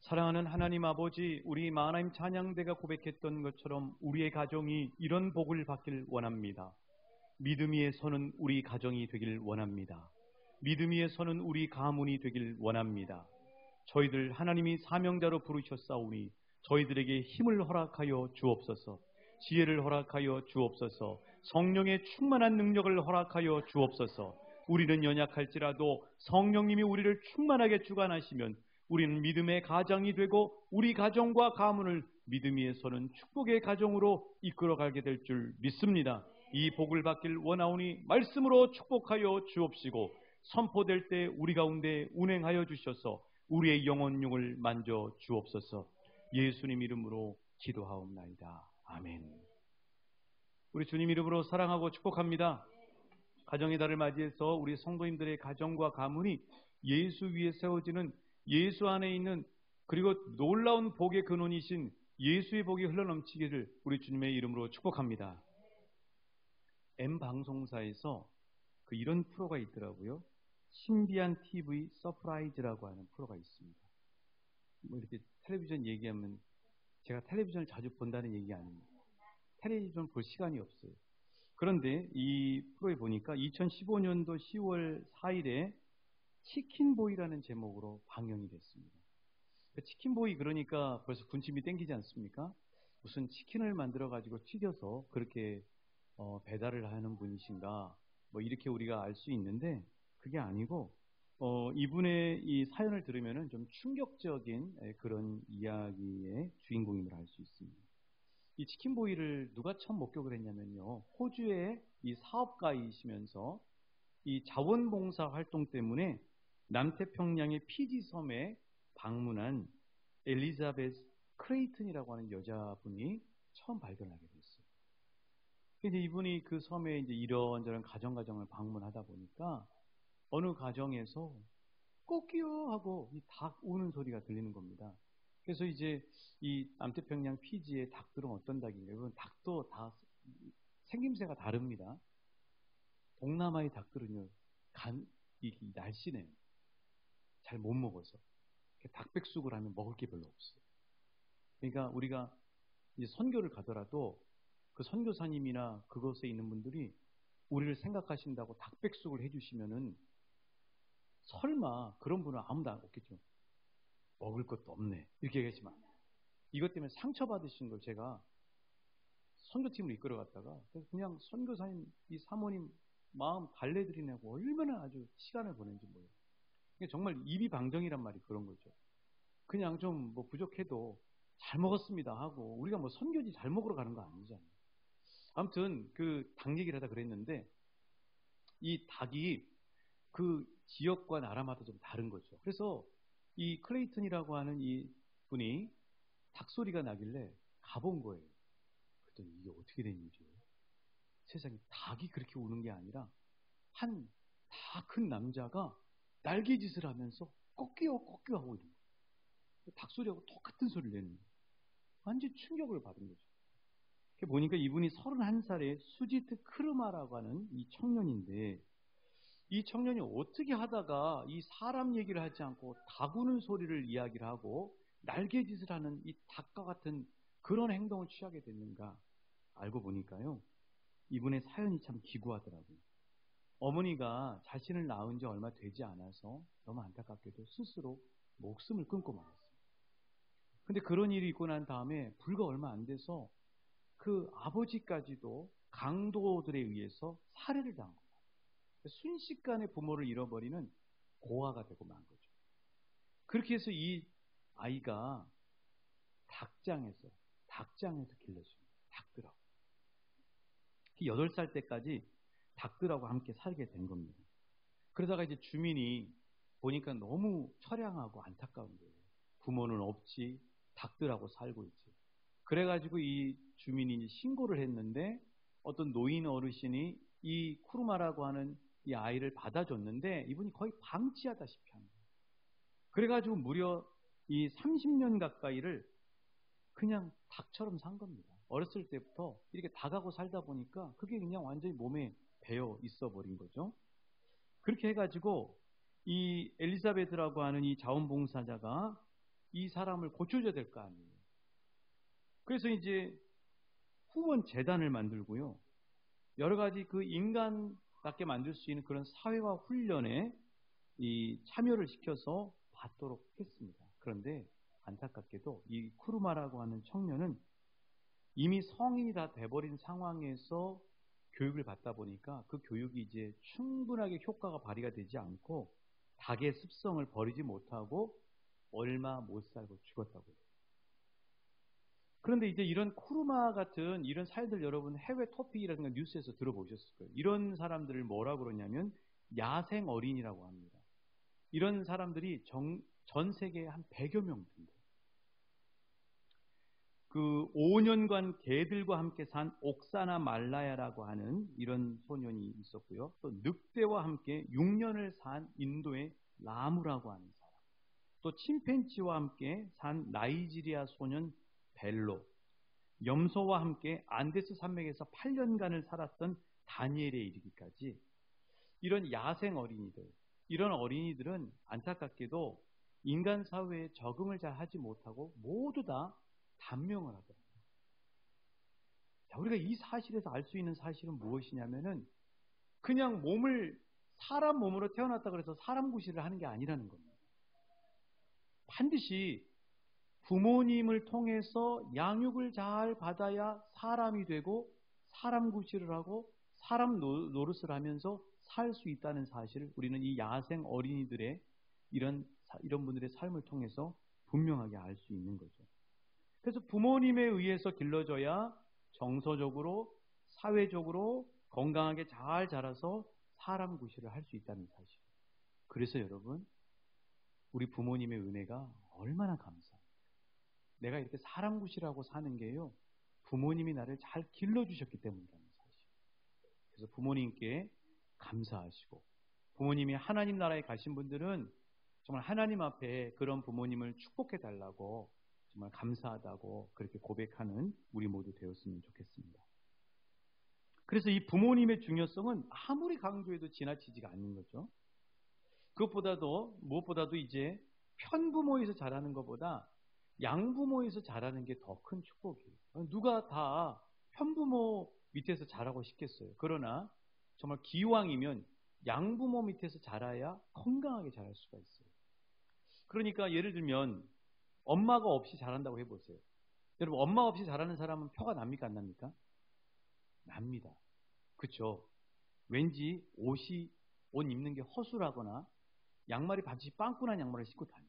사랑하는 하나님 아버지, 우리 하나님 찬양대가 고백했던 것처럼 우리의 가정이 이런 복을 받길 원합니다. 믿음 위에 서는 우리 가정이 되길 원합니다. 믿음 위에 서는 우리 가문이 되길 원합니다. 저희들 하나님이 사명자로 부르셨사오니 저희들에게 힘을 허락하여 주옵소서, 지혜를 허락하여 주옵소서, 성령의 충만한 능력을 허락하여 주옵소서. 우리는 연약할지라도 성령님이 우리를 충만하게 주관하시면 우리는 믿음의 가장이 되고 우리 가정과 가문을 믿음 위에 서는 축복의 가정으로 이끌어가게 될 줄 믿습니다. 이 복을 받길 원하오니 말씀으로 축복하여 주옵시고 선포될 때 우리 가운데 운행하여 주셔서 우리의 영혼용을 만져 주옵소서. 예수님 이름으로 기도하옵나이다. 아멘. 우리 주님 이름으로 사랑하고 축복합니다. 가정의 달을 맞이해서 우리 성도님들의 가정과 가문이 예수 위에 세워지는, 예수 안에 있는, 그리고 놀라운 복의 근원이신 예수의 복이 흘러넘치기를 우리 주님의 이름으로 축복합니다. M방송사에서 이런 프로가 있더라고요. 신비한 TV 서프라이즈라고 하는 프로가 있습니다. 이렇게 텔레비전 얘기하면, 제가 텔레비전을 자주 본다는 얘기 아닙니다. 텔레비전 볼 시간이 없어요. 그런데 이 프로에 보니까 2015년도 10월 4일에 치킨보이라는 제목으로 방영이 됐습니다. 치킨보이 그러니까 벌써 군침이 땡기지 않습니까? 무슨 치킨을 만들어가지고 튀겨서 그렇게 배달을 하는 분이신가, 이렇게 우리가 알 수 있는데, 그게 아니고 이분의 이 사연을 들으면은 좀 충격적인 그런 이야기의 주인공임을 알 수 있습니다. 이 치킨보이를 누가 처음 목격을 했냐면요, 호주의 이 사업가이시면서 이 자원봉사 활동 때문에 남태평양의 피지 섬에 방문한 엘리자베스 크레이튼이라고 하는 여자분이 처음 발견하게 됐어요. 이제 이분이 그 섬에 이제 이런저런 가정을 방문하다 보니까 어느 가정에서 꼬끼요 하고 이 닭 우는 소리가 들리는 겁니다. 그래서 이제 이 남태평양 피지의 닭들은 어떤 닭인가요? 여러분, 닭도 다 생김새가 다릅니다. 동남아의 닭들은요, 이 날씬해요. 잘 못 먹어서. 닭백숙을 하면 먹을 게 별로 없어요. 그러니까 우리가 이제 선교를 가더라도 그 선교사님이나 그곳에 있는 분들이 우리를 생각하신다고 닭백숙을 해주시면은 설마 그런 분은 아무도 없겠죠. 먹을 것도 없네, 이렇게 얘기하시면 이것 때문에 상처받으신 걸 제가 선교팀을 이끌어갔다가 그냥 선교사님, 이 사모님 마음 달래드리려고 얼마나 아주 시간을 보낸지 몰라요. 정말 입이 방정이란 말이 그런 거죠. 그냥 좀 부족해도 잘 먹었습니다 하고, 우리가 선교지 잘 먹으러 가는 거 아니잖아요. 아무튼 그 닭 얘기를 하다 그랬는데, 이 닭이 그 지역과 나라마다 좀 다른 거죠. 그래서 이 클레이튼이라고 하는 이 분이 닭 소리가 나길래 가본 거예요. 그랬더니 이게 어떻게 된 일이에요? 세상에, 닭이 그렇게 우는 게 아니라 한 다 큰 남자가 날개짓을 하면서 꺾여 하고 있는 거예요. 닭 소리하고 똑같은 소리를 내는 거예요. 완전 충격을 받은 거죠. 보니까 이분이 31살의 수지트 크르마라고 하는 이 청년인데, 이 청년이 어떻게 하다가 이 사람 얘기를 하지 않고 닭 우는 소리를 이야기를 하고 날개짓을 하는 이 닭과 같은 그런 행동을 취하게 됐는가 알고 보니까요, 이분의 사연이 참 기구하더라고요. 어머니가 자신을 낳은 지 얼마 되지 않아서 너무 안타깝게도 스스로 목숨을 끊고 말았어요. 근데 그런 일이 있고 난 다음에 불과 얼마 안 돼서 그 아버지까지도 강도들에 의해서 살해를 당한 거예요. 순식간에 부모를 잃어버리는 고아가 되고 만 거죠. 그렇게 해서 이 아이가 닭장에서 길러집니다. 닭들하고. 8살 때까지 닭들하고 함께 살게 된 겁니다. 그러다가 이제 주민이 보니까 너무 처량하고 안타까운 거예요. 부모는 없지, 닭들하고 살고 있지. 그래가지고 이 주민이 신고를 했는데, 어떤 노인 어르신이 이 쿠르마라고 하는 이 아이를 받아줬는데 이분이 거의 방치하다시피 한 거예요. 그래가지고 무려 이 30년 가까이를 그냥 닭처럼 산 겁니다. 어렸을 때부터 이렇게 닭하고 살다 보니까 그게 그냥 완전히 몸에 배어 있어 버린 거죠. 그렇게 해가지고 이 엘리자베트라고 하는 이 자원봉사자가 이 사람을 고쳐줘야 될 거 아니에요. 그래서 이제 후원 재단을 만들고요. 여러 가지 그 인간답게 만들 수 있는 그런 사회화 훈련에 이 참여를 시켜서 받도록 했습니다. 그런데 안타깝게도 이 쿠르마라고 하는 청년은 이미 성인이 다 돼버린 상황에서 교육을 받다 보니까 그 교육이 이제 충분하게 효과가 발휘가 되지 않고 닭의 습성을 버리지 못하고 얼마 못 살고 죽었다고 해요. 그런데 이제 이런 쿠르마 같은 이런 사례들 여러분 해외 토픽이라든가 뉴스에서 들어보셨을 거예요. 이런 사람들을 뭐라고 그러냐면 야생 어린이라고 합니다. 이런 사람들이 전 세계에 한 100여 명 된대요. 그 5년간 개들과 함께 산 옥사나 말라야라고 하는 이런 소년이 있었고요. 또 늑대와 함께 6년을 산 인도의 라무라고 하는 사람. 또 침팬지와 함께 산 나이지리아 소년 벨로. 염소와 함께 안데스 산맥에서 8년간을 살았던 다니엘에 이르기까지 이런 야생 어린이들, 이런 어린이들은 안타깝게도 인간 사회에 적응을 잘 하지 못하고 모두 다 단명을 하더라고요. 자, 우리가 이 사실에서 알 수 있는 사실은 무엇이냐면은 그냥 사람 몸으로 태어났다 그래서 사람 구실을 하는 게 아니라는 겁니다. 반드시 부모님을 통해서 양육을 잘 받아야 사람이 되고 사람 구실을 하고 사람 노릇을 하면서 살 수 있다는 사실을 우리는 이 야생 어린이들의 이런 분들의 삶을 통해서 분명하게 알 수 있는 거죠. 그래서 부모님에 의해서 길러져야 정서적으로, 사회적으로 건강하게 잘 자라서 사람 구실을 할 수 있다는 사실. 그래서 여러분, 우리 부모님의 은혜가 얼마나 감사합니다. 내가 이렇게 사람 구실하고 사는 게요, 부모님이 나를 잘 길러주셨기 때문이라는 사실. 그래서 부모님께 감사하시고, 부모님이 하나님 나라에 가신 분들은 정말 하나님 앞에 그런 부모님을 축복해 달라고 정말 감사하다고 그렇게 고백하는 우리 모두 되었으면 좋겠습니다. 그래서 이 부모님의 중요성은 아무리 강조해도 지나치지가 않는 거죠. 무엇보다도 이제 편부모에서 자라는 것보다 양부모에서 자라는 게 더 큰 축복이에요. 누가 다 편부모 밑에서 자라고 싶겠어요. 그러나 정말 기왕이면 양부모 밑에서 자라야 건강하게 자랄 수가 있어요. 그러니까 예를 들면 엄마가 없이 자란다고 해보세요. 여러분, 엄마 없이 자라는 사람은 표가 납니까 안 납니까? 납니다. 그렇죠? 왠지 옷 입는 게 허술하거나 양말이 반드시 빵꾸난 양말을 신고 다녀요.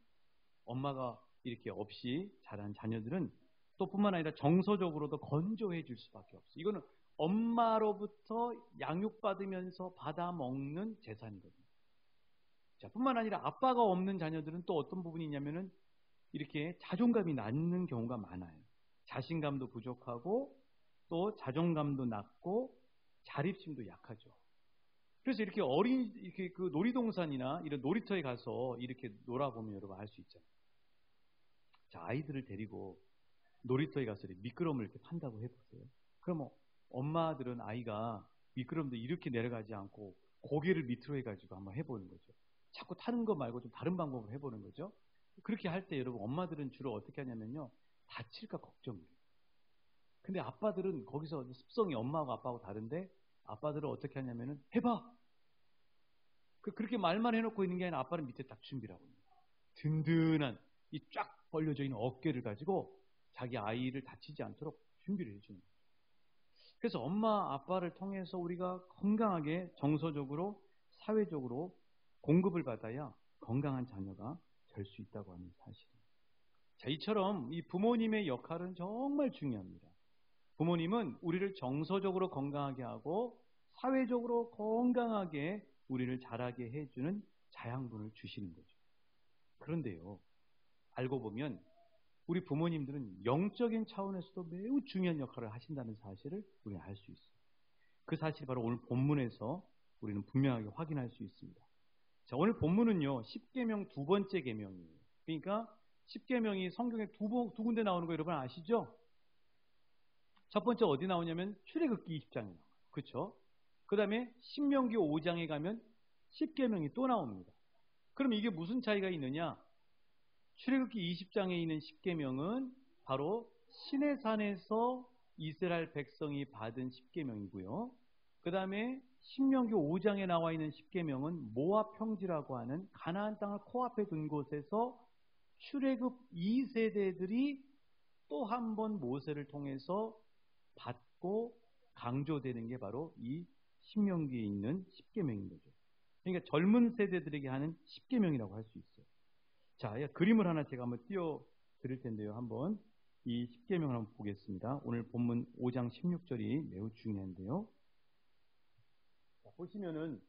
엄마가 이렇게 없이 자란 자녀들은 또 뿐만 아니라 정서적으로도 건조해질 수밖에 없어요. 이거는 엄마로부터 양육받으면서 받아먹는 재산이거든요. 자, 뿐만 아니라 아빠가 없는 자녀들은 또 어떤 부분이 있냐면은 이렇게 자존감이 낮는 경우가 많아요. 자신감도 부족하고 또 자존감도 낮고 자립심도 약하죠. 그래서 이렇게 그 놀이동산이나 이런 놀이터에 가서 이렇게 놀아보면 여러분 알 수 있잖아요. 자, 아이들을 데리고 놀이터에 가서 미끄럼을 이렇게 탄다고 해보세요. 그럼 엄마들은 아이가 미끄럼도 이렇게 내려가지 않고 고개를 밑으로 해가지고 한번 해보는 거죠. 자꾸 타는 거 말고 좀 다른 방법을 해보는 거죠. 그렇게 할 때 여러분 엄마들은 주로 어떻게 하냐면요, 다칠까 걱정해요. 근데 아빠들은 거기서 습성이 엄마하고 아빠하고 다른데 아빠들은 어떻게 하냐면은 해봐. 그렇게 말만 해놓고 있는 게 아니라 아빠는 밑에 딱 준비를 하고 있는 거예요. 든든한 이 쫙 벌려져 있는 어깨를 가지고 자기 아이를 다치지 않도록 준비를 해주는 거예요. 그래서 엄마 아빠를 통해서 우리가 건강하게 정서적으로 사회적으로 공급을 받아야 건강한 자녀가 될 수 있다고 하는 사실입니다. 자, 이처럼 이 부모님의 역할은 정말 중요합니다. 부모님은 우리를 정서적으로 건강하게 하고 사회적으로 건강하게 우리를 자라게 해주는 자양분을 주시는 거죠. 그런데요, 알고 보면 우리 부모님들은 영적인 차원에서도 매우 중요한 역할을 하신다는 사실을 우리는 알 수 있어요. 그 사실이 바로 오늘 본문에서 우리는 분명하게 확인할 수 있습니다. 자, 오늘 본문은요, 10계명 두 번째 계명이에요. 그러니까 10계명이 성경에 두 군데 나오는 거 여러분 아시죠? 첫 번째 어디 나오냐면 출애굽기 20장에 나와요. 그렇죠? 그 다음에 신명기 5장에 가면 10계명이 또 나옵니다. 그럼 이게 무슨 차이가 있느냐? 출애굽기 20장에 있는 십계명은 바로 시내산에서 이스라엘 백성이 받은 십계명이고요. 그 다음에 신명기 5장에 나와 있는 십계명은 모압 평지라고 하는 가나안 땅을 코앞에 둔 곳에서 출애굽 2세대들이 또 한 번 모세를 통해서 받고 강조되는 게 바로 이 신명기에 있는 십계명인 거죠. 그러니까 젊은 세대들에게 하는 십계명이라고 할 수 있어요. 자, 그림을 하나 제가 한번 띄워 드릴 텐데요. 한번 이 십계명을 한번 보겠습니다. 오늘 본문 5장 16절이 매우 중요한데요. 자, 보시면은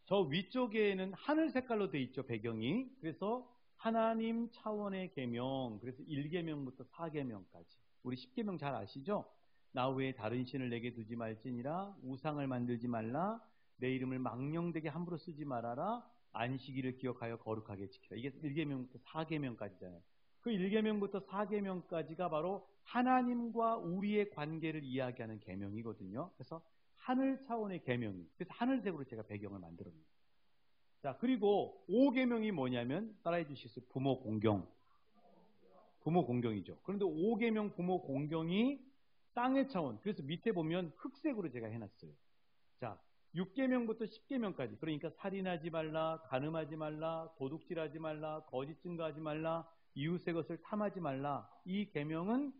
저 위쪽에는 하늘 색깔로 되어 있죠, 배경이. 그래서 하나님 차원의 계명, 그래서 1계명부터 4계명까지. 우리 10계명 잘 아시죠? 나 외에 다른 신을 내게 두지 말지니라, 우상을 만들지 말라, 내 이름을 망령되게 함부로 쓰지 말아라, 안식일을 기억하여 거룩하게 지키라. 이게 1계명부터 4계명까지잖아요. 그 1계명부터 4계명까지가 바로 하나님과 우리의 관계를 이야기하는 계명이거든요. 그래서 하늘 차원의 계명이. 그래서 하늘색으로 제가 배경을 만들었습니다. 자, 그리고 5계명이 뭐냐면 따라해 주시겠어요? 부모 공경. 부모 공경이죠. 그런데 5계명 부모 공경이 땅의 차원. 그래서 밑에 보면 흑색으로 제가 해놨어요. 자, 6계명부터 10계명까지. 그러니까 살인하지 말라, 간음하지 말라, 도둑질하지 말라, 거짓 증거하지 말라, 이웃의 것을 탐하지 말라. 이 계명은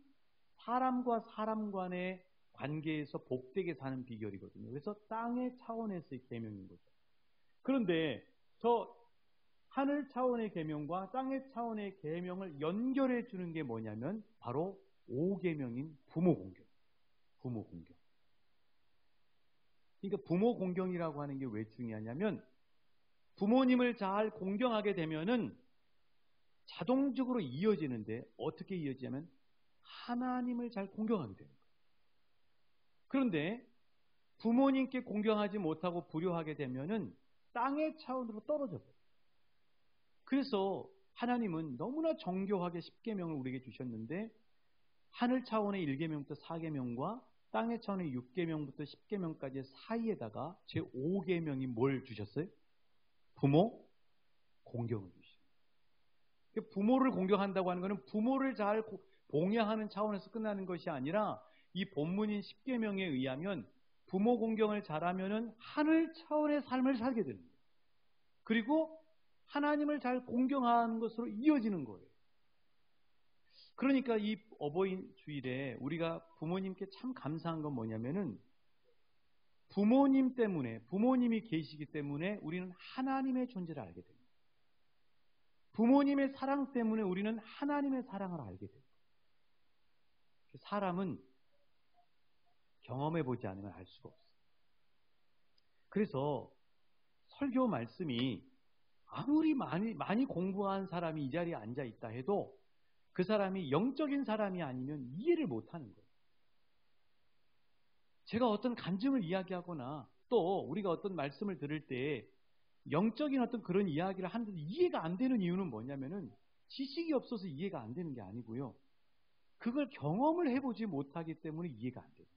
사람과 사람 간의 관계에서 복되게 사는 비결이거든요. 그래서 땅의 차원에서의 계명인 거죠. 그런데 저 하늘 차원의 계명과 땅의 차원의 계명을 연결해 주는 게 뭐냐면 바로 5계명인 부모 공경. 부모 공경. 그러니까 부모 공경이라고 하는 게 왜 중요하냐면 부모님을 잘 공경하게 되면은 자동적으로 이어지는데 어떻게 이어지냐면 하나님을 잘 공경하게 돼요. 그런데 부모님께 공경하지 못하고 불효하게 되면은 땅의 차원으로 떨어져 버려요. 그래서 하나님은 너무나 정교하게 10계명을 우리에게 주셨는데 하늘 차원의 1계명부터 4계명과 땅의 차원의 6계명부터 10계명까지 사이에다가 제 5계명이 뭘 주셨어요? 부모 공경을 주시죠. 부모를 공경한다고 하는 것은 부모를 잘 봉양하는 차원에서 끝나는 것이 아니라 이 본문인 10계명에 의하면 부모 공경을 잘하면은 하늘 차원의 삶을 살게 되는 거예요. 그리고 하나님을 잘 공경하는 것으로 이어지는 거예요. 그러니까 이 어버이 주일에 우리가 부모님께 참 감사한 건 뭐냐면은 부모님 때문에, 부모님이 계시기 때문에 우리는 하나님의 존재를 알게 됩니다. 부모님의 사랑 때문에 우리는 하나님의 사랑을 알게 됩니다. 사람은 경험해보지 않으면 알 수가 없어요. 그래서 설교 말씀이 아무리 많이 공부한 사람이 이 자리에 앉아 있다 해도 그 사람이 영적인 사람이 아니면 이해를 못하는 거예요. 제가 어떤 간증을 이야기하거나 또 우리가 어떤 말씀을 들을 때 영적인 어떤 그런 이야기를 하는데 이해가 안 되는 이유는 뭐냐면은 지식이 없어서 이해가 안 되는 게 아니고요. 그걸 경험을 해보지 못하기 때문에 이해가 안 돼요.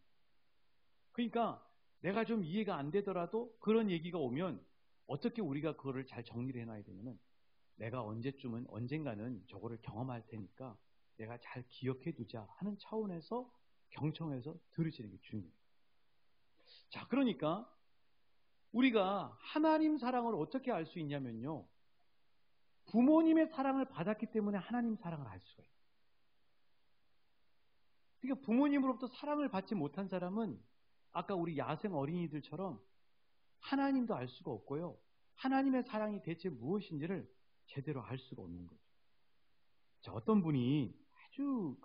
그러니까 내가 좀 이해가 안 되더라도 그런 얘기가 오면 어떻게 우리가 그거를 잘 정리를 해놔야 되냐면 내가 언젠가는 저거를 경험할 테니까 내가 잘 기억해 두자 하는 차원에서 경청해서 들으시는 게 중요해요. 자, 그러니까 우리가 하나님 사랑을 어떻게 알 수 있냐면요. 부모님의 사랑을 받았기 때문에 하나님 사랑을 알 수가 있어요. 그러니까 부모님으로부터 사랑을 받지 못한 사람은 아까 우리 야생 어린이들처럼 하나님도 알 수가 없고요. 하나님의 사랑이 대체 무엇인지를 제대로 알 수가 없는 거죠. 자, 어떤 분이 아주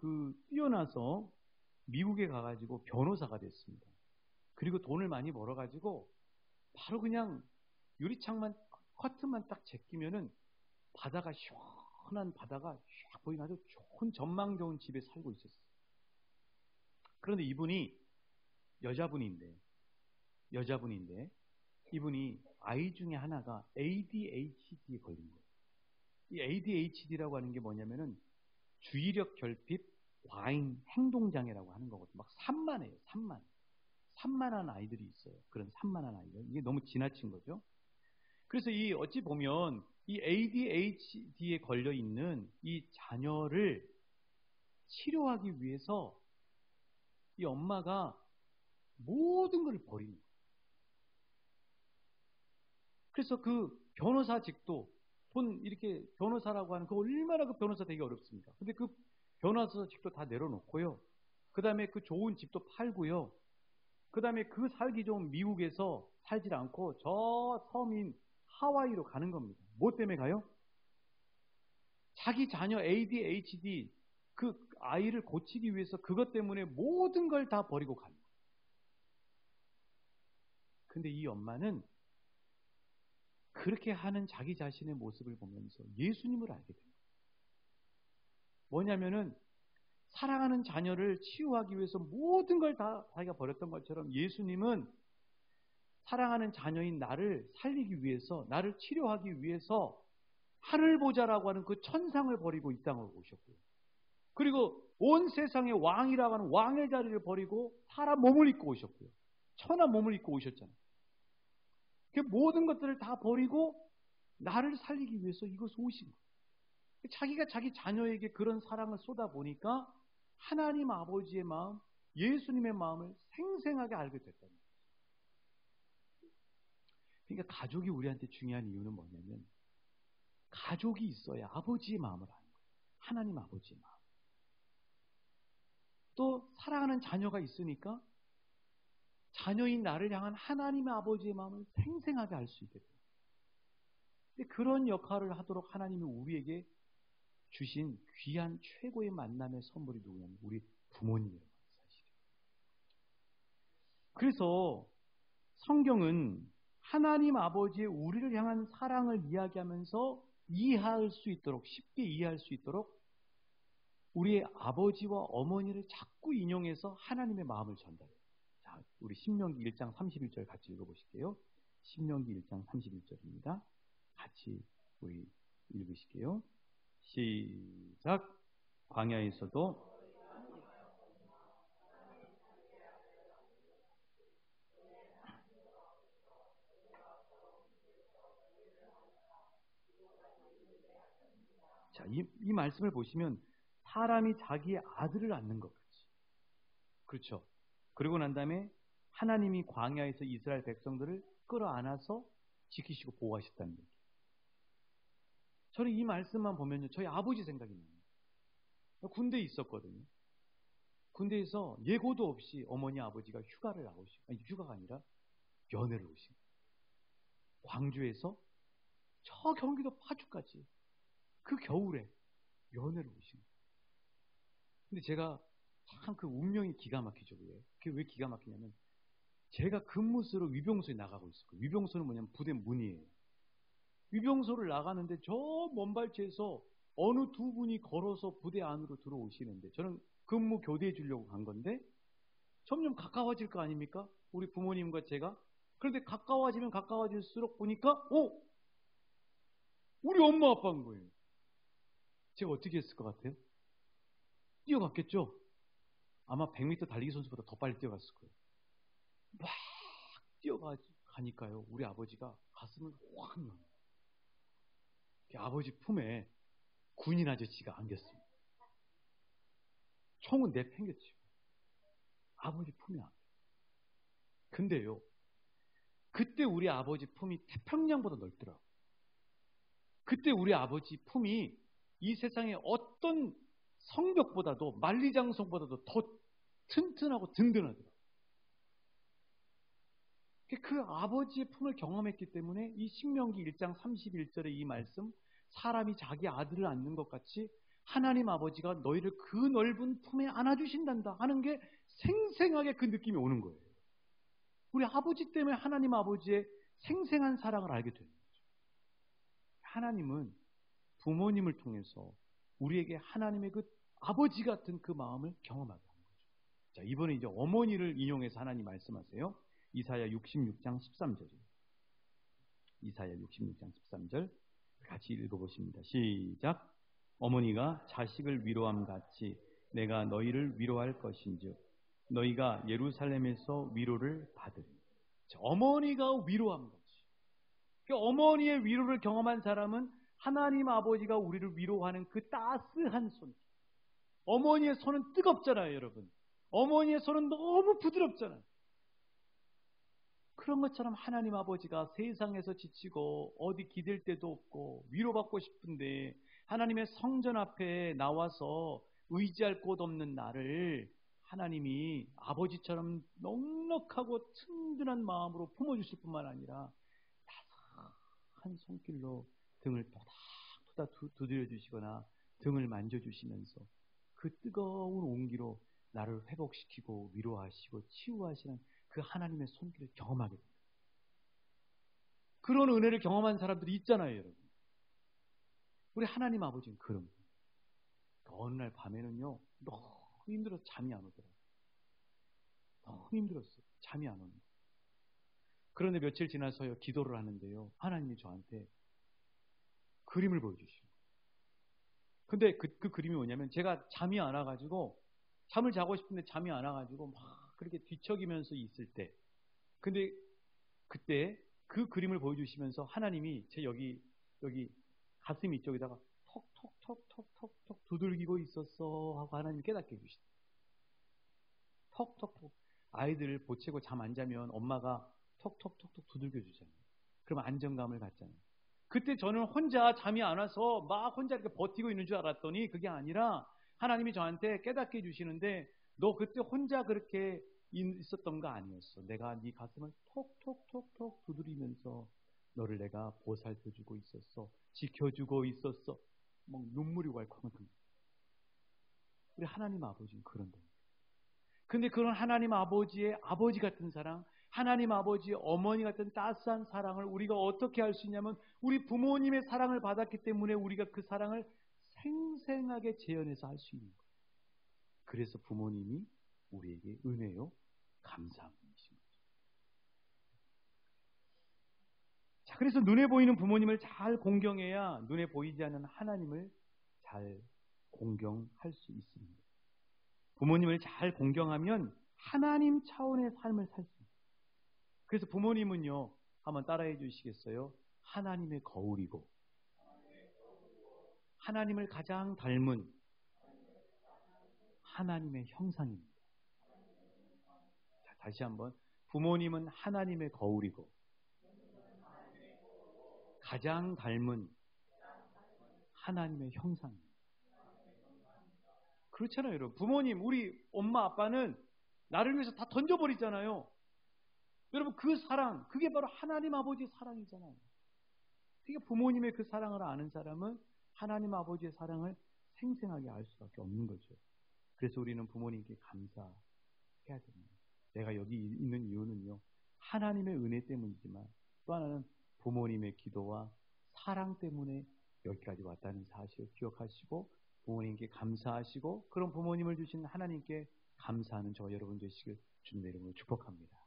뛰어나서 미국에 가가지고 변호사가 됐습니다. 그리고 돈을 많이 벌어가지고 바로 그냥 유리창만 커튼만 딱 제끼면은 바다가 시원한 바다가 쫙 보이는 아주 좋은 전망 좋은 집에 살고 있었어요. 그런데 이분이 여자분인데 이분이 아이 중에 하나가 ADHD에 걸린 거예요. 이 ADHD라고 하는 게 뭐냐면은 주의력 결핍 과잉 행동장애라고 하는 거거든요. 막 산만해요. 산만한 아이들이 있어요. 그런 산만한 아이들. 이게 너무 지나친 거죠. 그래서 이 어찌 보면 이 ADHD에 걸려 있는 이 자녀를 치료하기 위해서 이 엄마가 모든 걸 버리는 거예요. 그래서 그 변호사직도 돈 이렇게 변호사라고 하는 그 얼마나 그 변호사 되기 어렵습니까? 근데 그 변호사직도 다 내려놓고요. 그 다음에 그 좋은 집도 팔고요. 그 다음에 그 살기 좋은 미국에서 살질 않고 저 섬인 하와이로 가는 겁니다. 뭐 때문에 가요? 자기 자녀 ADHD 그 아이를 고치기 위해서 그것 때문에 모든 걸 다 버리고 가는 거예요. 근데 이 엄마는 그렇게 하는 자기 자신의 모습을 보면서 예수님을 알게 됩니다. 뭐냐면은 사랑하는 자녀를 치유하기 위해서 모든 걸 다 자기가 버렸던 것처럼 예수님은 사랑하는 자녀인 나를 살리기 위해서, 나를 치료하기 위해서 하늘 보좌라고 하는 그 천상을 버리고 이 땅으로 오셨고요. 그리고 온 세상의 왕이라고 하는 왕의 자리를 버리고 사람 몸을 입고 오셨고요. 천하 몸을 입고 오셨잖아요. 그 모든 것들을 다 버리고 나를 살리기 위해서 이곳에 오신 거예요. 자기가 자기 자녀에게 그런 사랑을 쏟아 보니까 하나님 아버지의 마음, 예수님의 마음을 생생하게 알게 됐다는 거예요. 그러니까 가족이 우리한테 중요한 이유는 뭐냐면 가족이 있어야 아버지의 마음을 아는 거예요. 하나님 아버지의 마음. 또 사랑하는 자녀가 있으니까 자녀인 나를 향한 하나님의 아버지의 마음을 생생하게 알 수 있게 돼요. 근데 그런 역할을 하도록 하나님이 우리에게 주신 귀한 최고의 만남의 선물이 누구냐면 우리 부모님이라고 하는 사실이에요. 그래서 성경은 하나님 아버지의 우리를 향한 사랑을 이야기하면서 이해할 수 있도록, 쉽게 이해할 수 있도록 우리의 아버지와 어머니를 자꾸 인용해서 하나님의 마음을 전달해요. 자, 우리 신명기 1장 31절 같이 읽어보실게요. 신명기 1장 31절입니다. 같이 우리 읽으실게요. 시작. 광야에서도 자, 이 말씀을 보시면 사람이 자기의 아들을 낳는 것 같이. 그렇죠. 그리고 난 다음에 하나님이 광야에서 이스라엘 백성들을 끌어안아서 지키시고 보호하셨다는 얘기. 저는 이 말씀만 보면요, 저희 아버지 생각이 나요. 군대에 있었거든요. 군대에서 예고도 없이 어머니 아버지가 휴가를 나오시고, 아니 휴가가 아니라 연애를 오신 거예요. 광주에서 저 경기도 파주까지 그 겨울에 연애를 오신 거예요. 근데 제가 참 그 운명이 기가 막히죠. 그게 왜 기가 막히냐면 제가 근무소로 위병소에 나가고 있었고, 위병소는 뭐냐면 부대 문이에요. 위병소를 나가는데 저 먼 발치에서 어느 두 분이 걸어서 부대 안으로 들어오시는데 저는 근무 교대해 주려고 간 건데 점점 가까워질 거 아닙니까? 우리 부모님과 제가. 그런데 가까워지면 가까워질수록 보니까 우리 엄마 아빠인 거예요. 제가 어떻게 했을 것 같아요? 뛰어갔겠죠? 아마 100m 달리기 선수보다 더 빨리 뛰어갔을 거예요. 막 뛰어가니까요. 우리 아버지가 가슴을 확 넣어요. 아버지 품에 군인 아저씨가 안겼습니다. 총은 내팽개치고 아버지 품에 안겨. 근데요, 그때 우리 아버지 품이 태평양보다 넓더라고요. 그때 우리 아버지 품이 이 세상의 어떤 성벽보다도 만리장성보다도 더 튼튼하고 든든하더라고요. 그 아버지의 품을 경험했기 때문에 이 신명기 1장 31절의 이 말씀, 사람이 자기 아들을 안는 것 같이 하나님 아버지가 너희를 그 넓은 품에 안아주신단다 하는 게 생생하게 그 느낌이 오는 거예요. 우리 아버지 때문에 하나님 아버지의 생생한 사랑을 알게 되는 거죠. 하나님은 부모님을 통해서 우리에게 하나님의 그 아버지 같은 그 마음을 경험하게 하는 거죠. 자, 이번에 이제 어머니를 인용해서 하나님 말씀하세요. 이사야 66장 13절이에요. 이사야 66장 13절 같이 읽어보십니다. 시작. 어머니가 자식을 위로함 같이 내가 너희를 위로할 것인즉 너희가 예루살렘에서 위로를 받으리. 어머니가 위로함 같이 그 어머니의 위로를 경험한 사람은 하나님 아버지가 우리를 위로하는 그 따스한 손. 어머니의 손은 뜨겁잖아요, 여러분. 어머니의 손은 너무 부드럽잖아요. 그런 것처럼 하나님 아버지가 세상에서 지치고 어디 기댈 데도 없고 위로받고 싶은데 하나님의 성전 앞에 나와서 의지할 곳 없는 나를 하나님이 아버지처럼 넉넉하고 든든한 마음으로 품어주실 뿐만 아니라 따스한 손길로 등을 토닥토닥 두드려 주시거나 등을 만져주시면서 그 뜨거운 온기로 나를 회복시키고 위로하시고 치유하시는 그 하나님의 손길을 경험하게 됩니다. 그런 은혜를 경험한 사람들이 있잖아요, 여러분. 우리 하나님 아버지는 그런 거예요. 어느 날 밤에는요, 너무 힘들어서 잠이 안 오더라고요. 너무 힘들었어요. 잠이 안 오는 거예요. 그런데 며칠 지나서요, 기도를 하는데요, 하나님이 저한테 그림을 보여주시고. 근데 그 그림이 뭐냐면, 제가 잠이 안 와가지고, 잠을 자고 싶은데 잠이 안 와가지고, 막 그렇게 뒤척이면서 있을 때, 근데 그때 그 그림을 보여주시면서 하나님이 제 여기 가슴 이쪽에다가 톡톡톡톡톡톡 두들기고 있었어 하고 하나님이 깨닫게 해주시다. 톡톡톡. 아이들 보채고 잠 안 자면 엄마가 톡톡톡톡 두들겨 주잖아요. 그러면 안정감을 갖잖아요. 그때 저는 혼자 잠이 안 와서 막 혼자 이렇게 버티고 있는 줄 알았더니 그게 아니라 하나님이 저한테 깨닫게 해주시는데, 너 그때 혼자 그렇게 있었던 거 아니었어. 내가 네 가슴을 톡톡톡톡 두드리면서 너를 내가 보살펴주고 있었어. 지켜주고 있었어. 막 눈물이 왈칵. 우리 하나님 아버지는 그런 겁니다. 근데 그런 하나님 아버지의 아버지 같은 사랑, 하나님 아버지의 어머니 같은 따스한 사랑을 우리가 어떻게 할 수 있냐면, 우리 부모님의 사랑을 받았기 때문에 우리가 그 사랑을 생생하게 재현해서 할 수 있는 거예요. 그래서 부모님이 우리에게 은혜요, 감사함이신 거죠. 자, 그래서 눈에 보이는 부모님을 잘 공경해야 눈에 보이지 않는 하나님을 잘 공경할 수 있습니다. 부모님을 잘 공경하면 하나님 차원의 삶을 살 수 있습니다. 그래서 부모님은요, 한번 따라해 주시겠어요? 하나님의 거울이고 하나님을 가장 닮은 하나님의 형상입니다. 자, 다시 한번. 부모님은 하나님의 거울이고 가장 닮은 하나님의 형상입니다. 그렇잖아요, 여러분. 부모님, 우리 엄마 아빠는 나를 위해서 다 던져버리잖아요. 여러분, 그 사랑, 그게 바로 하나님 아버지의 사랑이잖아요. 그러니까 부모님의 그 사랑을 아는 사람은 하나님 아버지의 사랑을 생생하게 알 수밖에 없는 거죠. 그래서 우리는 부모님께 감사해야 됩니다. 내가 여기 있는 이유는요, 하나님의 은혜 때문이지만 또 하나는 부모님의 기도와 사랑 때문에 여기까지 왔다는 사실을 기억하시고 부모님께 감사하시고, 그런 부모님을 주신 하나님께 감사하는 저와 여러분 되시길 주님의 이름으로 축복합니다.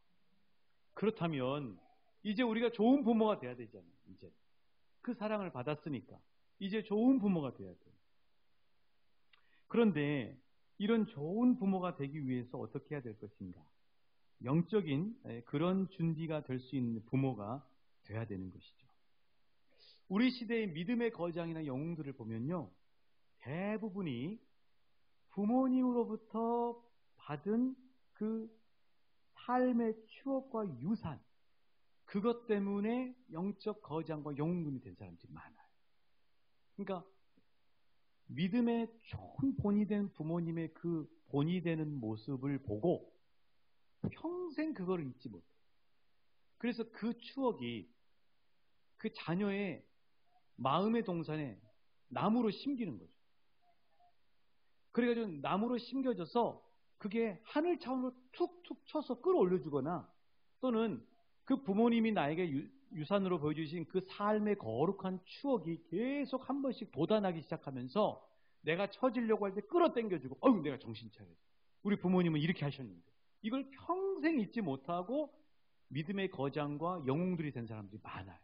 그렇다면 이제 우리가 좋은 부모가 돼야 되잖아요. 이제 그 사랑을 받았으니까 이제 좋은 부모가 돼야 돼요. 그런데 이런 좋은 부모가 되기 위해서 어떻게 해야 될 것인가? 영적인 그런 준비가 될 수 있는 부모가 돼야 되는 것이죠. 우리 시대의 믿음의 거장이나 영웅들을 보면요, 대부분이 부모님으로부터 받은 그 삶의 추억과 유산, 그것 때문에 영적 거장과 영웅군이 된 사람들이 많아요. 그러니까 믿음의 좋은 본이 된 부모님의 그 본이 되는 모습을 보고 평생 그거를 잊지 못해요. 그래서 그 추억이 그 자녀의 마음의 동산에 나무로 심기는 거죠. 그래가지고 나무로 심겨져서 그게 하늘 차원으로 툭툭 쳐서 끌어올려주거나, 또는 그 부모님이 나에게 유산으로 보여주신 그 삶의 거룩한 추억이 계속 한 번씩 돋아나기 시작하면서 내가 처지려고 할 때 끌어당겨주고, 어휴, 내가 정신 차려야지. 우리 부모님은 이렇게 하셨는데. 이걸 평생 잊지 못하고 믿음의 거장과 영웅들이 된 사람들이 많아요.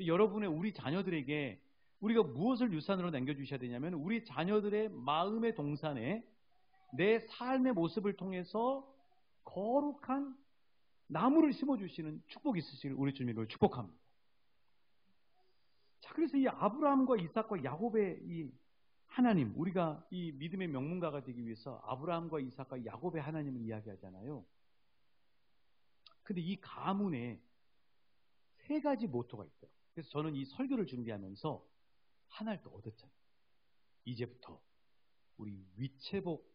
여러분의 우리 자녀들에게 우리가 무엇을 유산으로 남겨주셔야 되냐면, 우리 자녀들의 마음의 동산에 내 삶의 모습을 통해서 거룩한 나무를 심어주시는 축복이 있으시길 우리 주님을 축복합니다. 자, 그래서 이 아브라함과 이삭과 야곱의 이 하나님, 우리가 이 믿음의 명문가가 되기 위해서 아브라함과 이삭과 야곱의 하나님을 이야기하잖아요. 근데 이 가문에 세 가지 모토가 있어요. 그래서 저는 이 설교를 준비하면서 하나를 또 얻었잖아요. 이제부터 우리 위체복,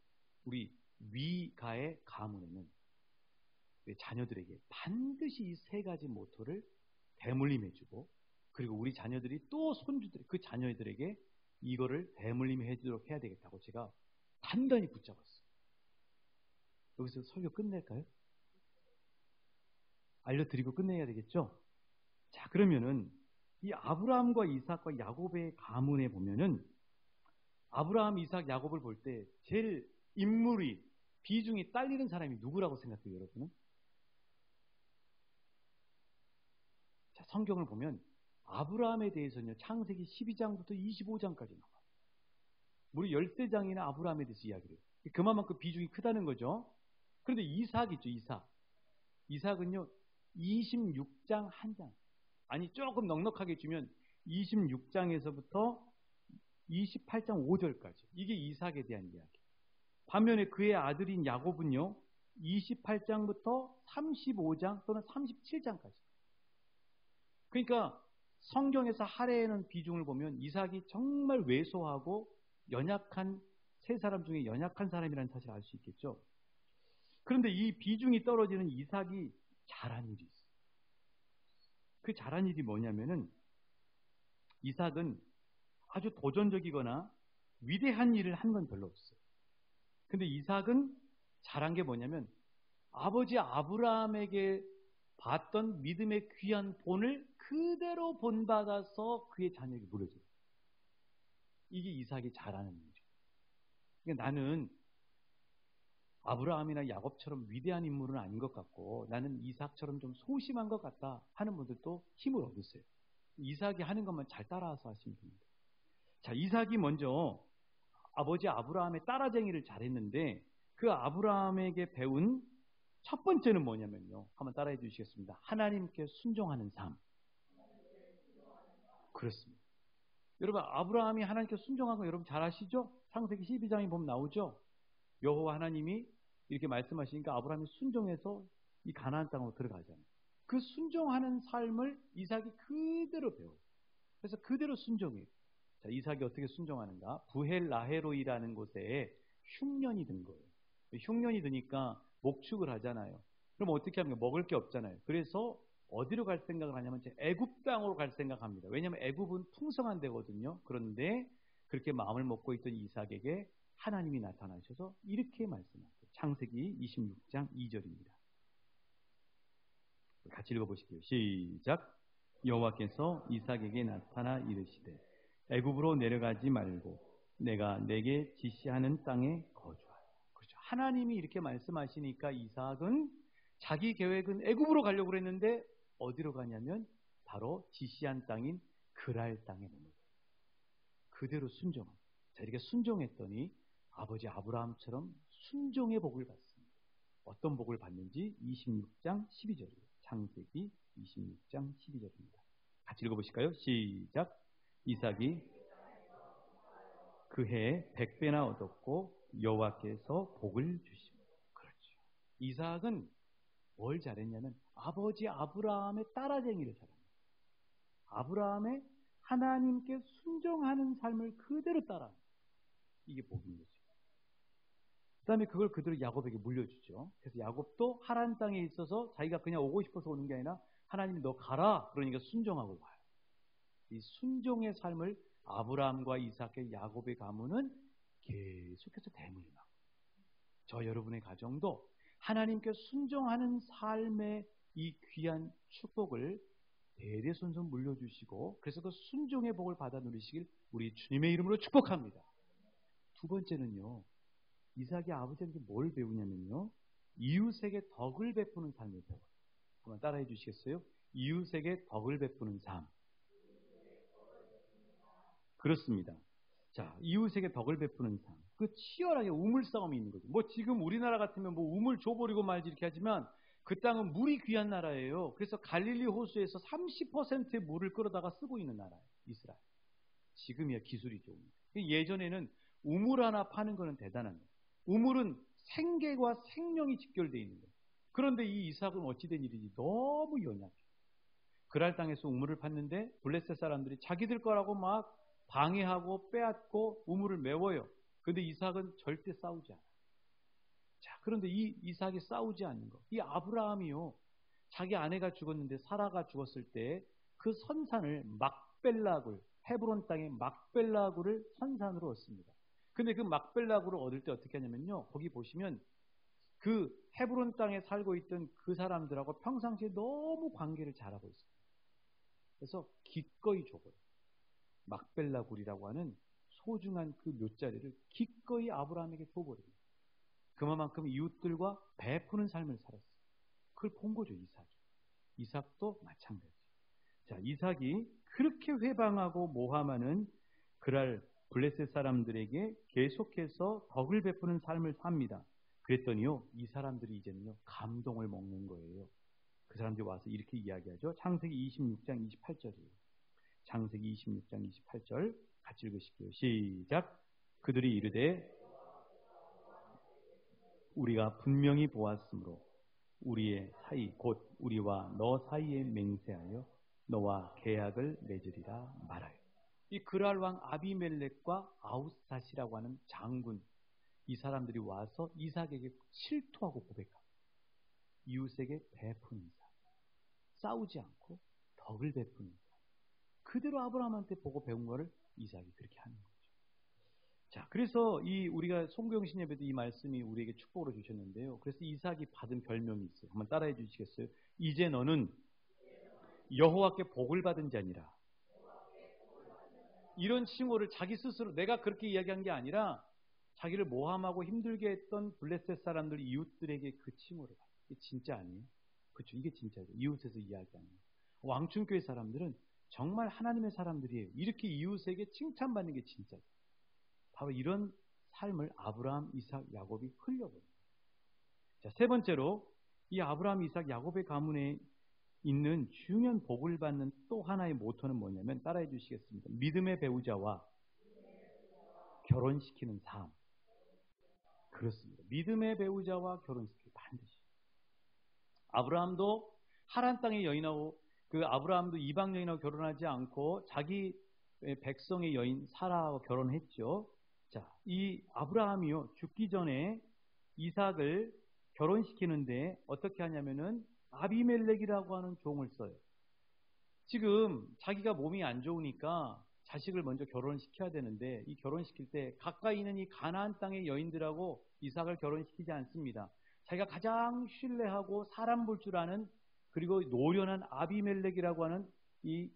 우리 위가의 가문에는 우리 자녀들에게 반드시 이 세 가지 모토를 대물림해주고, 그리고 우리 자녀들이 또 손주들, 그 자녀들에게 이거를 대물림해주도록 해야 되겠다고 제가 단단히 붙잡았어요. 여기서 설교 끝낼까요? 알려드리고 끝내야 되겠죠? 자, 그러면은 이 아브라함과 이삭과 야곱의 가문에 보면은 아브라함, 이삭, 야곱을 볼 때 제일 인물이 비중이 딸리는 사람이 누구라고 생각해요, 여러분은? 자, 성경을 보면 아브라함에 대해서는요, 창세기 12장부터 25장까지 나와요. 우리 13장이나 아브라함에 대해서 이야기를 해요. 그만큼 비중이 크다는 거죠. 그런데 이삭 있죠, 이삭. 이삭은요, 26장 한 장. 아니, 조금 넉넉하게 주면 26장에서부터 28장 5절까지. 이게 이삭에 대한 이야기. 반면에 그의 아들인 야곱은요, 28장부터 35장 또는 37장까지. 그러니까 성경에서 할애하는 비중을 보면 이삭이 정말 왜소하고 연약한 세 사람 중에 연약한 사람이라는 사실을 알 수 있겠죠. 그런데 이 비중이 떨어지는 이삭이 잘한 일이 있어요. 그 잘한 일이 뭐냐면은 이삭은 아주 도전적이거나 위대한 일을 한 건 별로 없어요. 근데 이삭은 잘한 게 뭐냐면 아버지 아브라함에게 봤던 믿음의 귀한 본을 그대로 본받아서 그의 자녀에게 물려줘요. 이게 이삭이 잘하는 일이에요. 그러니까 나는 아브라함이나 야곱처럼 위대한 인물은 아닌 것 같고 나는 이삭처럼 좀 소심한 것 같다 하는 분들도 힘을 얻으세요. 이삭이 하는 것만 잘 따라와서 하시면 됩니다. 자, 이삭이 먼저 아버지 아브라함의 따라쟁이를 잘했는데 그 아브라함에게 배운 첫 번째는 뭐냐면요. 한번 따라해 주시겠습니다. 하나님께 순종하는 삶. 그렇습니다. 여러분, 아브라함이 하나님께 순종한 거 여러분 잘 아시죠? 창세기 12장에 보면 나오죠? 여호와 하나님이 이렇게 말씀하시니까 아브라함이 순종해서 이 가나안 땅으로 들어가잖아요. 그 순종하는 삶을 이삭이 그대로 배워요. 그래서 그대로 순종해요. 자, 이삭이 어떻게 순종하는가? 부헬라헤로이라는 곳에 흉년이 든 거예요. 흉년이 드니까 목축을 하잖아요. 그럼 어떻게 하면 먹을 게 없잖아요. 그래서 어디로 갈 생각을 하냐면 애굽 땅으로 갈 생각합니다. 왜냐하면 애굽은 풍성한 데거든요. 그런데 그렇게 마음을 먹고 있던 이삭에게 하나님이 나타나셔서 이렇게 말씀하세요. 창세기 26장 2절입니다. 같이 읽어보실게요. 시작. 여호와께서 이삭에게 나타나 이르시되 애굽으로 내려가지 말고 내가 내게 지시하는 땅에 거주하라. 그렇죠. 하나님이 이렇게 말씀하시니까 이삭은 자기 계획은 애굽으로 가려고 그랬는데 어디로 가냐면 바로 지시한 땅인 그랄 땅에 머물러요. 그대로 순종합니다. 자, 이렇게 순종했더니 아버지 아브라함처럼 순종의 복을 받습니다. 어떤 복을 받는지 26장 12절이에요. 창세기 26장 12절입니다. 같이 읽어보실까요? 시작. 이삭이 그 해에 100배나 얻었고 여호와께서 복을 주십니다. 그렇죠. 이삭은 뭘 잘했냐면 아버지 아브라함의 따라쟁이를 잘합니다. 아브라함의 하나님께 순종하는 삶을 그대로 따라합니다. 이게 복인 거죠. 그 다음에 그걸 그대로 야곱에게 물려주죠. 그래서 야곱도 하란 땅에 있어서 자기가 그냥 오고 싶어서 오는 게 아니라 하나님이 너 가라 그러니까 순종하고 가요. 이 순종의 삶을 아브라함과 이삭의 야곱의 가문은 계속해서 대물림하고 저 여러분의 가정도 하나님께 순종하는 삶의 이 귀한 축복을 대대손손 물려주시고 그래서 그 순종의 복을 받아 누리시길 우리 주님의 이름으로 축복합니다. 두 번째는요. 이삭이 아버지한테 뭘 배우냐면요. 이웃에게 덕을 베푸는 삶을 배워요. 한번 따라해 주시겠어요? 이웃에게 덕을 베푸는 삶. 그렇습니다. 자, 이웃에게 덕을 베푸는 삶. 그 치열하게 우물 싸움이 있는 거죠. 뭐 지금 우리나라 같으면 뭐 우물 줘버리고 말지 이렇게 하지만 그 땅은 물이 귀한 나라예요. 그래서 갈릴리 호수에서 30%의 물을 끌어다가 쓰고 있는 나라예요. 이스라엘. 지금이야 기술이 좋은 거예요. 예전에는 우물 하나 파는 거는 대단한 거예요. 우물은 생계와 생명이 직결되어 있는 거예요. 그런데 이 이삭은 어찌된 일인지 너무 연약해. 그랄 땅에서 우물을 팠는데 블레셋 사람들이 자기들 거라고 막 방해하고 빼앗고 우물을 메워요. 그런데 이삭은 절대 싸우지 않아요. 자, 그런데 이 이삭이 싸우지 않는 거. 이 아브라함이요. 자기 아내가 죽었는데 사라가 죽었을 때 그 선산을 막벨라굴, 헤브론 땅의 막벨라굴을 선산으로 얻습니다. 근데 그 막벨라굴을 얻을 때 어떻게 하냐면요. 거기 보시면 그 헤브론 땅에 살고 있던 그 사람들하고 평상시에 너무 관계를 잘하고 있어요. 그래서 기꺼이 줘버려요. 막벨라굴이라고 하는 소중한 그 묘자리를 기꺼이 아브라함에게 줘버려요. 그만큼 이웃들과 베푸는 삶을 살았어요. 그걸 본 거죠, 이삭이. 이삭도 마찬가지. 자, 이삭이 그렇게 회방하고 모함하는 그랄 블레셋 사람들에게 계속해서 덕을 베푸는 삶을 삽니다. 그랬더니요, 이 사람들이 이제는요, 감동을 먹는 거예요. 그 사람들이 와서 이렇게 이야기하죠. 창세기 26장 28절이에요. 창세기 26장 28절 같이 읽으실게요. 시작. 그들이 이르되 우리가 분명히 보았으므로 우리의 사이 곧 우리와 너 사이에 맹세하여 너와 계약을 맺으리라 말하여. 이 그랄 왕 아비멜렉과 아우스닷이라고 하는 장군, 이 사람들이 와서 이삭에게 실토하고 고백합니다. 이웃에게 베푸는 삶, 싸우지 않고 덕을 베푸는 삶. 그대로 아브라함한테 보고 배운 거를 이삭이 그렇게 하는 거죠. 자, 그래서 우리가 송구영신 예배도 이 말씀이 우리에게 축복으로 주셨는데요. 그래서 이삭이 받은 별명이 있어요. 한번 따라해 주시겠어요? 이제 너는 여호와께 복을 받은 자니라. 이런 칭호를 자기 스스로, 내가 그렇게 이야기한 게 아니라 자기를 모함하고 힘들게 했던 블레셋 사람들, 이웃들에게 그 칭호를 받아요. 이게 진짜 아니에요? 그렇죠. 이게 진짜죠. 이웃에서 이야기하는 거예요. 왕춘교회 사람들은 정말 하나님의 사람들이에요. 이렇게 이웃에게 칭찬받는 게 진짜죠. 바로 이런 삶을 아브라함, 이삭, 야곱이 흘려버려요. 자, 세 번째로 이 아브라함, 이삭, 야곱의 가문에 있는 중요한 복을 받는 또 하나의 모토는 뭐냐면, 따라해 주시겠습니다. 믿음의 배우자와 결혼시키는 삶. 그렇습니다. 믿음의 배우자와 결혼시키는 반드시. 아브라함도 하란 땅의 여인하고, 그 아브라함도 이방 여인하고 결혼하지 않고 자기 백성의 여인 사라와 결혼했죠. 자, 이 아브라함이요, 죽기 전에 이삭을 결혼시키는데 어떻게 하냐면은 아비멜렉이라고 하는 종을 써요. 지금 자기가 몸이 안 좋으니까 자식을 먼저 결혼시켜야 되는데, 이 결혼시킬 때 가까이 있는 이 가나안 땅의 여인들하고 이삭을 결혼시키지 않습니다. 자기가 가장 신뢰하고 사람 볼 줄 아는, 그리고 노련한 아비멜렉이라고 하는 이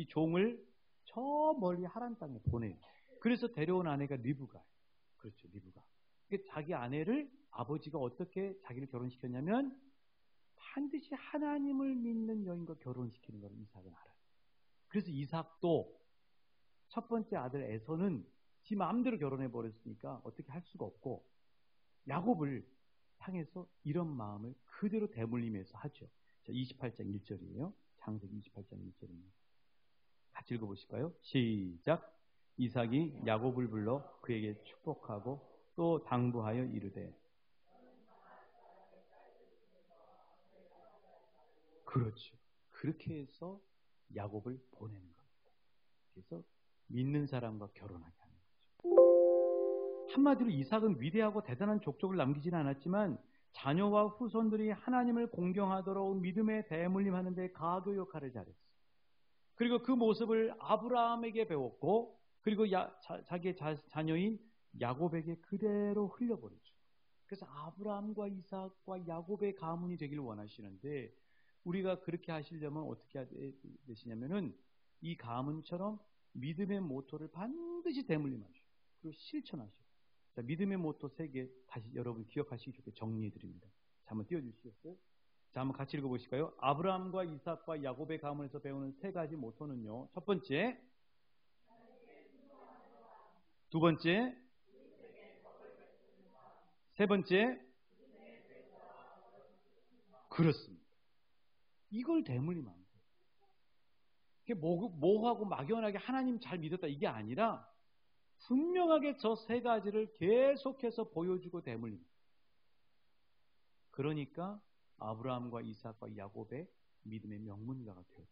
종을 저 멀리 하란 땅에 보내요. 그래서 데려온 아내가 리브가예요. 그렇죠, 리브가. 자기 아내를 아버지가 어떻게 자기를 결혼시켰냐면 반드시 하나님을 믿는 여인과 결혼시키는 걸 이삭은 알아요. 그래서 이삭도 첫 번째 아들 에서는 지 마음대로 결혼해버렸으니까 어떻게 할 수가 없고, 야곱을 향해서 이런 마음을 그대로 대물림해서 하죠. 자, 28장 1절이에요. 창세기 28장 1절입니다. 같이 읽어보실까요? 시작. 이삭이 야곱을 불러 그에게 축복하고 또 당부하여 이르되. 그렇죠. 그렇게 해서 야곱을 보내는 겁니다. 그래서 믿는 사람과 결혼하게 하는 거죠. 한마디로 이삭은 위대하고 대단한 족적을 남기지는 않았지만 자녀와 후손들이 하나님을 공경하도록 믿음의 대물림하는 데 가교 역할을 잘했어요. 그리고 그 모습을 아브라함에게 배웠고, 그리고 자기의 자녀인 야곱에게 그대로 흘려버렸죠. 그래서 아브라함과 이삭과 야곱의 가문이 되기를 원하시는데, 우리가 그렇게 하시려면 어떻게 해야 되시냐면은 이 가문처럼 믿음의 모토를 반드시 대물림하시고 그리고 실천하시고. 자, 믿음의 모토 3개 다시 여러분 기억하시기 좋게 정리해 드립니다. 자, 한번 띄워주시겠어요? 자, 한번 같이 읽어보실까요? 아브라함과 이삭과 야곱의 가문에서 배우는 3가지 모토는요. 첫 번째, 두 번째, 세 번째. 그렇습니다. 이걸 대물림한 거예요. 이게 모호하고 막연하게 하나님 잘 믿었다 이게 아니라 분명하게 저 세 가지를 계속해서 보여주고 대물립니다. 그러니까 아브라함과 이삭과 야곱의 믿음의 명문가가 되었다.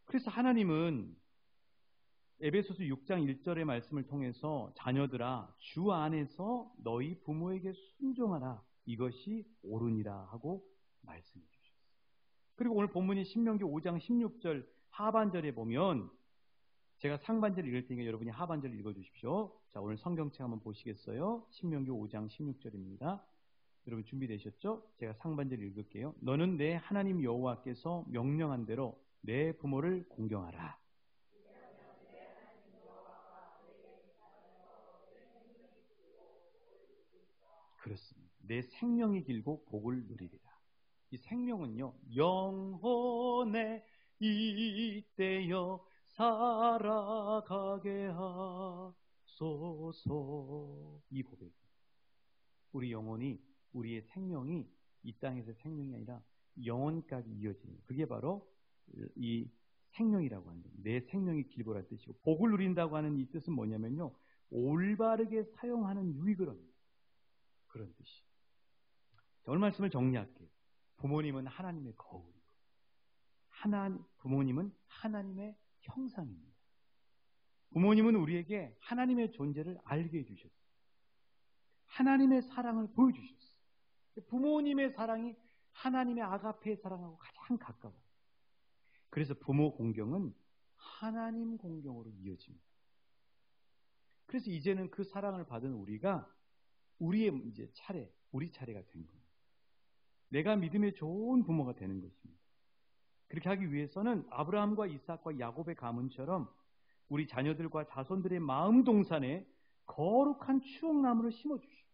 그래서 하나님은 에베소서 6장 1절의 말씀을 통해서 자녀들아 주 안에서 너희 부모에게 순종하라 이것이 옳으니라 하고 말씀해 주셨어요. 그리고 오늘 본문인 신명기 5장 16절 하반절에 보면 제가 상반절을 읽을 테니까 여러분이 하반절을 읽어주십시오. 자, 오늘 성경책 한번 보시겠어요? 신명기 5장 16절입니다. 여러분 준비되셨죠? 제가 상반절 읽을게요. 너는 내 하나님 여호와께서 명령한 대로 내 부모를 공경하라. 그렇습니다. 내 생명이 길고 복을 누리리라. 이 생명은요, 영혼에 이때여 살아가게 하소서. 이 고백. 우리 영혼이, 우리의 생명이 이 땅에서 생명이 아니라 영혼까지 이어지는 그게 바로 이 생명이라고 하는 거예요. 내 생명이 길고란 뜻이고 복을 누린다고 하는 이 뜻은 뭐냐면요, 올바르게 사용하는 유익을 얻는 그런 뜻이. 오늘 말씀을 정리할게요. 부모님은 하나님의 거울이고 부모님은 하나님의 형상입니다. 부모님은 우리에게 하나님의 존재를 알게 해주셨어요. 하나님의 사랑을 보여주셨어요. 부모님의 사랑이 하나님의 아가페의 사랑하고 가장 가까워요. 그래서 부모 공경은 하나님 공경으로 이어집니다. 그래서 이제는 그 사랑을 받은 우리가 우리의 이제 우리 차례가 된 거예요. 내가 믿음의 좋은 부모가 되는 것입니다. 그렇게 하기 위해서는 아브라함과 이삭과 야곱의 가문처럼 우리 자녀들과 자손들의 마음 동산에 거룩한 추억나무를 심어주시오.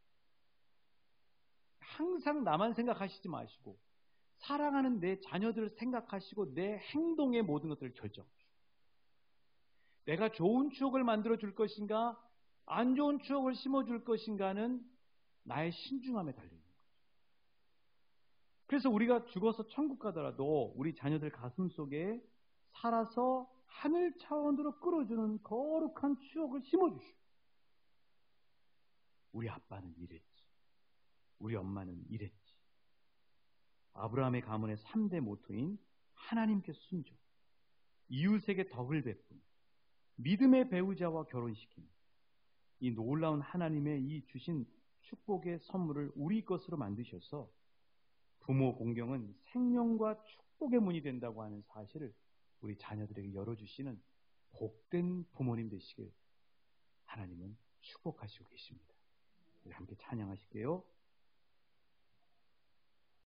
항상 나만 생각하시지 마시고 사랑하는 내 자녀들을 생각하시고 내 행동의 모든 것들을 결정하시오. 내가 좋은 추억을 만들어 줄 것인가 안 좋은 추억을 심어줄 것인가는 나의 신중함에 달려있는 거죠. 그래서 우리가 죽어서 천국 가더라도 우리 자녀들 가슴 속에 살아서 하늘 차원으로 끌어주는 거룩한 추억을 심어주시오. 우리 아빠는 이랬지. 우리 엄마는 이랬지. 아브라함의 가문의 3대 모토인 하나님께 순종, 이웃에게 덕을 베품, 믿음의 배우자와 결혼시킴. 이 놀라운 하나님의 이 주신 축복의 선물을 우리 것으로 만드셔서 부모 공경은 생명과 축복의 문이 된다고 하는 사실을 우리 자녀들에게 열어주시는 복된 부모님 되시길 하나님은 축복하시고 계십니다. 우리 함께 찬양하실게요.